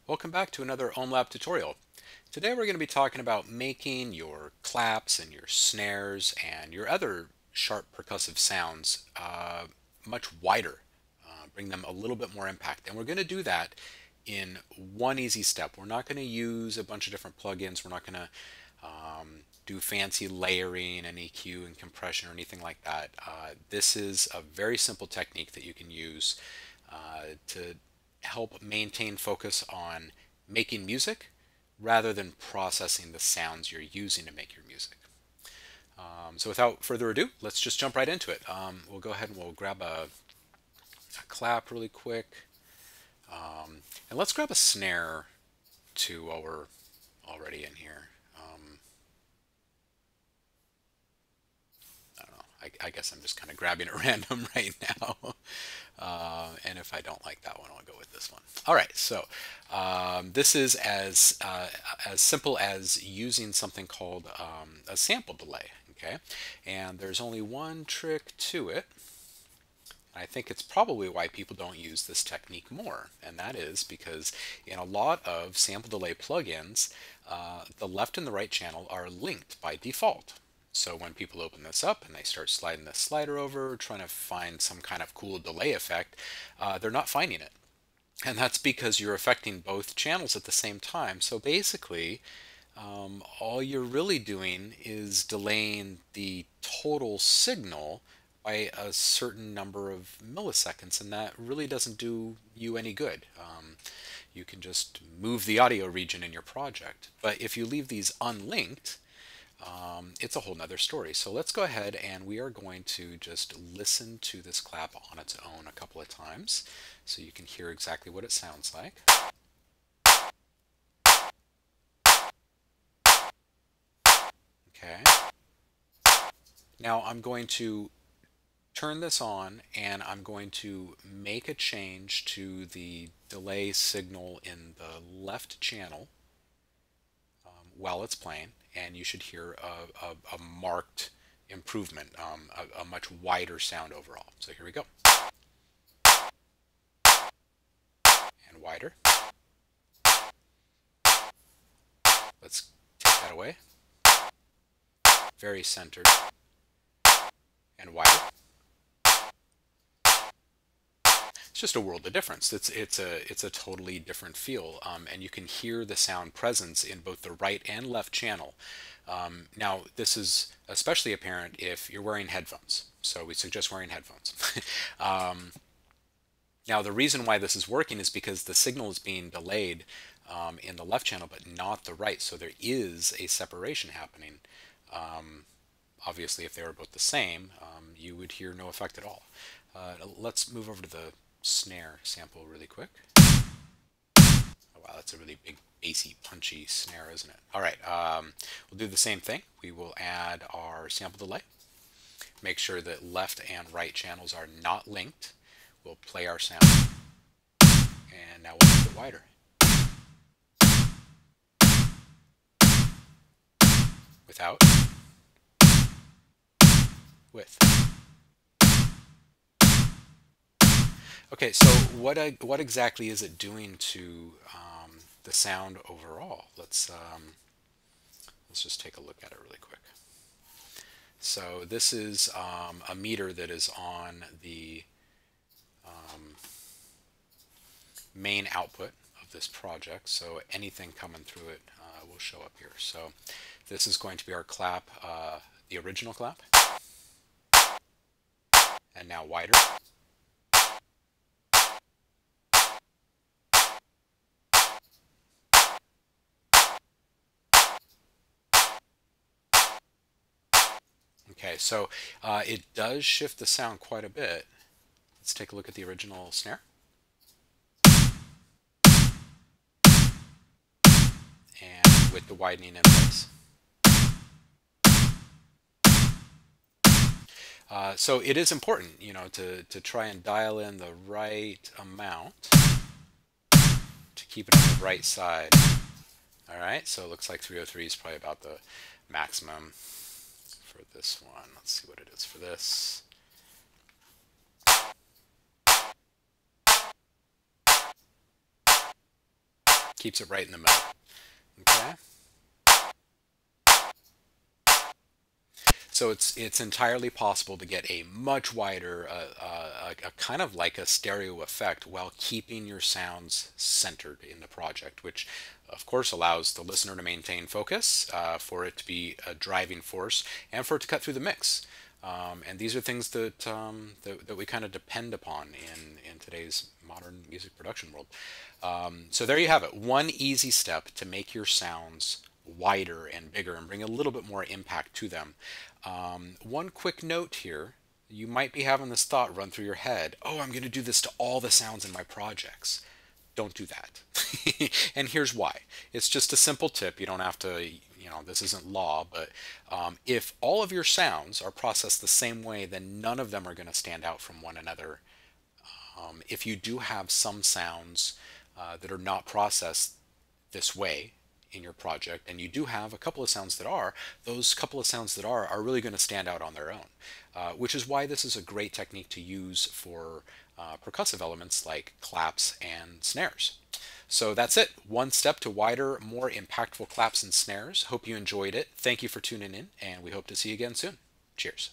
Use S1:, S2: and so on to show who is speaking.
S1: Welcome back to another OhmLab tutorial. Today we're going to be talking about making your claps and your snares and your other sharp percussive sounds much wider, bring them a little bit more impact. And we're going to do that in one easy step. We're not going to use a bunch of different plugins. We're not going to do fancy layering and EQ and compression or anything like that. This is a very simple technique that you can use to help maintain focus on making music rather than processing the sounds you're using to make your music. So without further ado, let's just jump right into it. We'll go ahead and we'll grab a clap really quick. And let's grab a snare too while we're already in here. I don't know. I guess I'm just kind of grabbing at random right now. And if I don't like that one, I'll go with this one. All right, so this is as simple as using something called a sample delay. Okay, and there's only one trick to it. I think it's probably why people don't use this technique more, and that is because in a lot of sample delay plugins, the left and the right channel are linked by default. So when people open this up and they start sliding the slider over, trying to find some kind of cool delay effect, they're not finding it. And that's because you're affecting both channels at the same time. So basically, all you're really doing is delaying the total signal by a certain number of milliseconds, and that really doesn't do you any good. You can just move the audio region in your project. But if you leave these unlinked, it's a whole nother story. So let's go ahead and we are going to just listen to this clap on its own a couple of times so you can hear exactly what it sounds like. Okay. Now I'm going to turn this on and I'm going to make a change to the delay signal in the left channel while it's playing, and you should hear a marked improvement, a much wider sound overall. So here we go. And wider. Let's take that away. Very centered. And wider. It's just a world of difference. It's a totally different feel, and you can hear the sound presence in both the right and left channel. Now, this is especially apparent if you're wearing headphones, so we suggest wearing headphones. Now, the reason why this is working is because the signal is being delayed in the left channel, but not the right, so there is a separation happening. Obviously, if they were both the same, you would hear no effect at all. Let's move over to the snare sample really quick. Oh, wow, that's a really big, bassy, punchy snare, isn't it? All right, we'll do the same thing. We will add our sample delay. Make sure that left and right channels are not linked. We'll play our sound. And now we'll make it wider. Without. With. Okay, so what exactly is it doing to the sound overall? Let's just take a look at it really quick. So this is a meter that is on the main output of this project. So anything coming through it will show up here. So this is going to be our clap, the original clap, and now wider. Okay, so it does shift the sound quite a bit. Let's take a look at the original snare. And with the widening in place. So it is important, you know, to try and dial in the right amount to keep it on the right side. All right, so it looks like 303 is probably about the maximum for this one. Let's see what it is for this. keeps it right in the middle. Okay. So it's entirely possible to get a much wider, a kind of like a stereo effect while keeping your sounds centered in the project, which of course allows the listener to maintain focus, for it to be a driving force, and for it to cut through the mix. And these are things that we kind of depend upon in today's modern music production world. So there you have it. One easy step to make your sounds wider and bigger and bring a little bit more impact to them. One quick note here. You might be having this thought run through your head. Oh, I'm going to do this to all the sounds in my projects. Don't do that. And here's why. It's just a simple tip. You don't have to, this isn't law, but if all of your sounds are processed the same way, then none of them are going to stand out from one another. If you do have some sounds that are not processed this way in your project, and you do have a couple of sounds that are, those couple of sounds that are really going to stand out on their own, which is why this is a great technique to use for percussive elements like claps and snares. So that's it. One step to wider, more impactful claps and snares. Hope you enjoyed it. Thank you for tuning in, and we hope to see you again soon. Cheers.